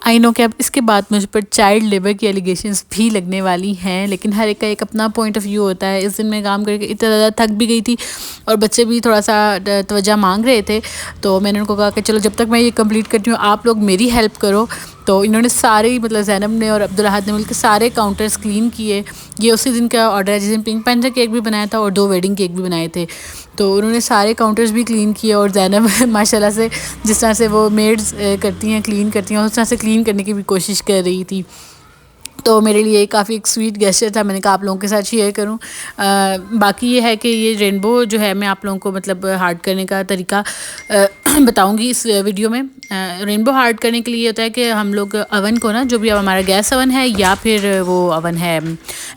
I know कि अब इसके बाद मुझ पर चाइल्ड लेबर की एलिगेशंस भी लगने वाली हैं, लेकिन हर एक का एक अपना पॉइंट ऑफ व्यू होता है। इस दिन मैं काम करके इतना ज़्यादा थक भी गई थी और बच्चे भी थोड़ा सा तवज्जो मांग रहे थे, तो मैंने उनको कहा कि चलो जब तक मैं ये कंप्लीट करती हूँ आप लोग मेरी हेल्प करो। तो इन्होंने सारे मतलब ज़ैनब ने और अब्दुल अहद ने मिलकर सारे काउंटर्स क्लीन किए। ये उसी दिन का ऑर्डर है जिस दिन पिंक पैंथर केक भी बनाया था और 2 वेडिंग केक भी बनाए थे। तो उन्होंने सारे काउंटर्स भी क्लीन किए और ज़ैनब माशाल्लाह से जिस तरह से वो मेड्स करती हैं क्लीन करती हैं उस तरह से क्लीन करने की भी कोशिश कर रही थी। तो मेरे लिए काफ़ी एक स्वीट गेस्चर था, मैंने कहा आप लोगों के साथ शेयर करूं। बाकी ये है कि ये रेनबो जो है मैं आप लोगों को मतलब हार्ड करने का तरीका बताऊंगी इस वीडियो में। रेनबो हार्ड करने के लिए होता है कि हम लोग अवन को ना, जो भी अब हमारा गैस अवन है या फिर वो अवन है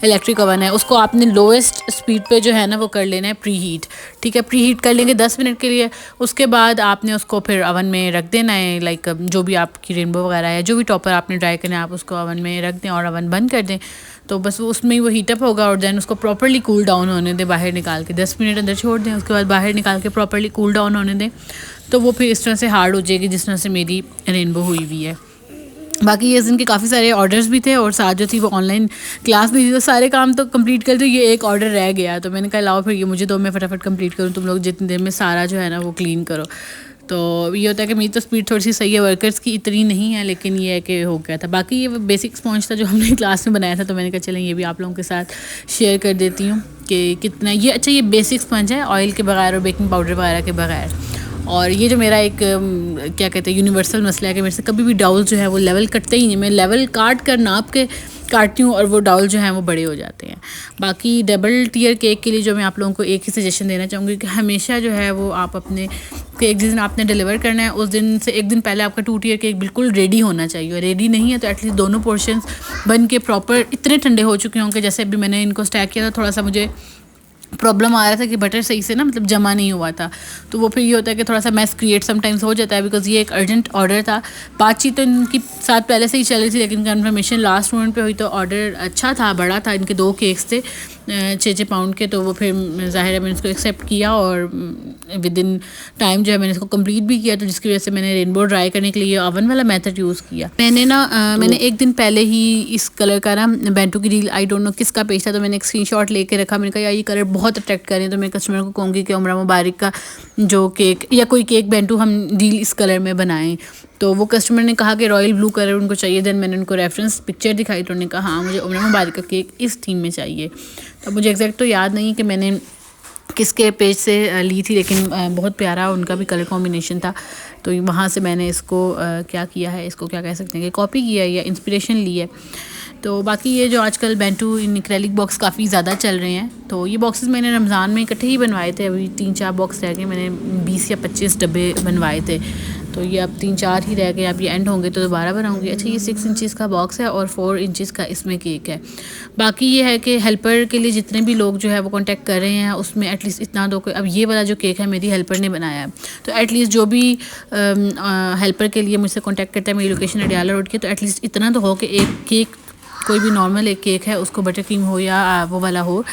इलेक्ट्रिक अवन है, उसको आपने लोएस्ट स्पीड पे जो है ना वो कर लेना है प्री हीट। ठीक है, प्री हीट कर लेंगे 10 मिनट के लिए। उसके बाद आपने उसको फिर अवन में रख देना है। लाइक जो भी आपकी रेनबो वगैरह है, जो भी टॉपर आपने ट्राई करना है आप उसको अवन में रख दें और अवन बंद कर दें। तो बस वो उसमें ही वो हीटअप होगा और देन उसको प्रॉपर्ली कूल डाउन होने दें, बाहर निकाल के 10 मिनट अंदर छोड़ दें। उसके बाद बाहर निकाल के प्रॉपर्ली कूल डाउन होने दें, तो वो फिर इस तरह से हार्ड हो जाएगी जिस तरह से मेरी रेनबो हुई हुई है। बाकी इस दिन के काफ़ी सारे ऑर्डर्स भी थे और साथ जो थी वो ऑनलाइन क्लास भी थी, तो सारे काम तो कंप्लीट कर दो। ये एक ऑर्डर रह गया तो मैंने कहा लाओ फिर ये मुझे दो, मैं फटाफट कंप्लीट करूँ, तुम लोग जितनी देर में सारा जो है ना वो क्लीन करो। तो ये होता है कि मेरी तो स्पीड थोड़ी सी सही है, वर्कर्स की इतनी नहीं है, लेकिन ये है कि हो गया था। बाकी ये बेसिक स्पॉन्ज था जो हमने क्लास में बनाया था, तो मैंने कहा चलें ये भी आप लोगों के साथ शेयर कर देती हूँ कि कितना ये अच्छा ये बेसिक स्पंज है, ऑयल के बगैर और बेकिंग पाउडर वगैरह के बगैर। और ये जो मेरा एक क्या कहते हैं यूनिवर्सल मसला है कि मेरे से कभी भी डाउल जो है वो लेवल कटते ही नहीं। मैं लेवल काट कर नाप के काटती हूँ और वो डाउल जो हैं वो बड़े हो जाते हैं। बाकी डबल टियर केक के लिए जो मैं आप लोगों को एक ही सजेशन देना चाहूँगी कि हमेशा जो है वो आप अपने केक जिस दिन आपने डिलीवर करना है उस दिन से एक दिन पहले आपका 2 टियर केक बिल्कुल रेडी होना चाहिए। रेडी नहीं है तो एटलीस्ट दोनों पोर्शंस बन के प्रॉपर इतने ठंडे हो चुके होंगे। जैसे अभी मैंने इनको स्टैक किया था, थोड़ा सा मुझे प्रॉब्लम आ रहा था कि बटर सही से ना मतलब जमा नहीं हुआ था, तो वो फिर ये होता है कि थोड़ा सा मैस क्रिएट समटाइम्स हो जाता है। बिकॉज ये एक अर्जेंट ऑर्डर था, बातचीत तो इनकी साथ पहले से ही चल रही थी, लेकिन कंफर्मेशन लास्ट मोमेंट पे हुई। तो ऑर्डर अच्छा था, बड़ा था, इनके 2 केक्स थे 6-6 पाउंड के। तो वो फिर ज़ाहिर है मैंने इसको एक्सेप्ट किया और विद इन टाइम जो है मैंने इसको कंप्लीट भी किया। तो जिसकी वजह से मैंने रेनबो ड्राई करने के लिए ओवन वाला मेथड यूज़ किया। मैंने ना मैंने एक दिन पहले ही इस कलर का ना बेंटू की रील, आई डोंट नो किसका पेज था, तो मैंने एक स्क्रीनशॉट लेके रखा। मैंने कहा यार ये कलर बहुत अट्रैक्ट कर रहे हैं, तो मैं कस्टमर को कहूँगी कि उमरा मुबारक का जो केक या कोई केक बेंटू हम रील इस कलर में बनाएं। तो वो कस्टमर ने कहा कि रॉयल ब्लू कलर उनको चाहिए। देन मैंने उनको रेफरेंस पिक्चर दिखाई तो उन्होंने कहा हाँ मुझे उमरा मुबारक का केक इस थीम में चाहिए। तो मुझे एग्जैक्ट तो याद नहीं कि मैंने किसके पेज से ली थी, लेकिन बहुत प्यारा उनका भी कलर कॉम्बिनेशन था। तो वहाँ से मैंने इसको क्या किया है, इसको क्या कह सकते हैं कि कॉपी किया है या इंस्पिरेशन ली है। तो बाकी ये जो आजकल बेंटू इन एक्रेलिक बॉक्स काफ़ी ज़्यादा चल रहे हैं, तो ये बॉक्सेस मैंने रमज़ान में इकट्ठे ही बनवाए थे। अभी 3-4 बॉक्स रह गए, मैंने 20 या 25 डब्बे बनवाए थे, तो ये अब 3-4 ही रह गए। अब ये एंड होंगे तो दोबारा बनाऊंगी। अच्छा ये 6 इंचज़ का बॉक्स है और 4 इंचज़ का इसमें केक है। बाकी ये है कि हेल्पर के लिए जितने भी लोग जो है वो कांटेक्ट कर रहे हैं उसमें एटलीस्ट इतना दो कि अब ये वाला जो केक है मेरी हेल्पर ने बनाया है, तो एटलीस्ट जो भी हेल्पर के लिए मुझसे कांटेक्ट करता है, मेरी लोकेशन अडियाला रोड की, तो एटलीस्ट इतना तो हो कि एक केक कोई भी नॉर्मल एक केक है उसको बटर क्रीम हो या वो वाला हो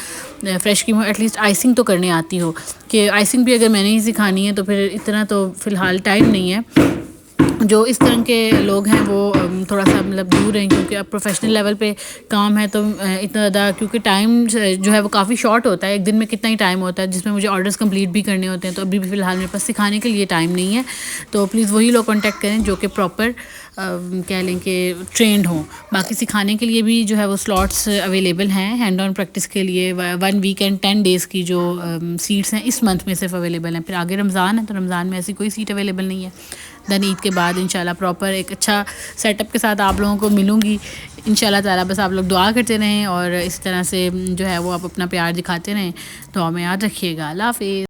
फ्रेश क्रीम हो, एटलीस्ट आइसिंग तो करने आती हो। कि आइसिंग भी अगर मैंने ही सिखानी है तो फिर इतना तो फ़िलहाल टाइम नहीं है। जो इस तरह के लोग हैं वो थोड़ा सा मतलब दूर हैं, क्योंकि अब प्रोफेशनल लेवल पे काम है तो इतना ज़्यादा, क्योंकि टाइम जो है वो काफ़ी शॉर्ट होता है। एक दिन में कितना ही टाइम होता है जिसमें मुझे ऑर्डर्स कंप्लीट भी करने होते हैं, तो अभी भी फ़िलहाल मेरे पास सिखाने के लिए टाइम नहीं है। तो प्लीज़ वही लोग कांटेक्ट करें जो कि प्रॉपर कह लें कि ट्रेंड हों। बाकी सिखाने के लिए भी जो है वो स्लॉट्स अवेलेबल हैं हैंड ऑन प्रैक्टिस के लिए। 1 वीक एंड 10 डेज़ की जो सीट्स हैं इस मंथ में सिर्फ अवेलेबल हैं। फिर आगे रमज़ान है तो रमज़ान में ऐसी कोई सीट अवेलेबल नहीं है। दैन ईद के बाद इंशाल्लाह प्रॉपर एक अच्छा सेटअप के साथ आप लोगों को मिलूँगी इंशाल्लाह ताला। बस आप लोग दुआ करते रहें और इस तरह से जो है वो आप अपना प्यार दिखाते रहें। तो हमें याद रखिएगा। अल्लाह हाफ़िज़।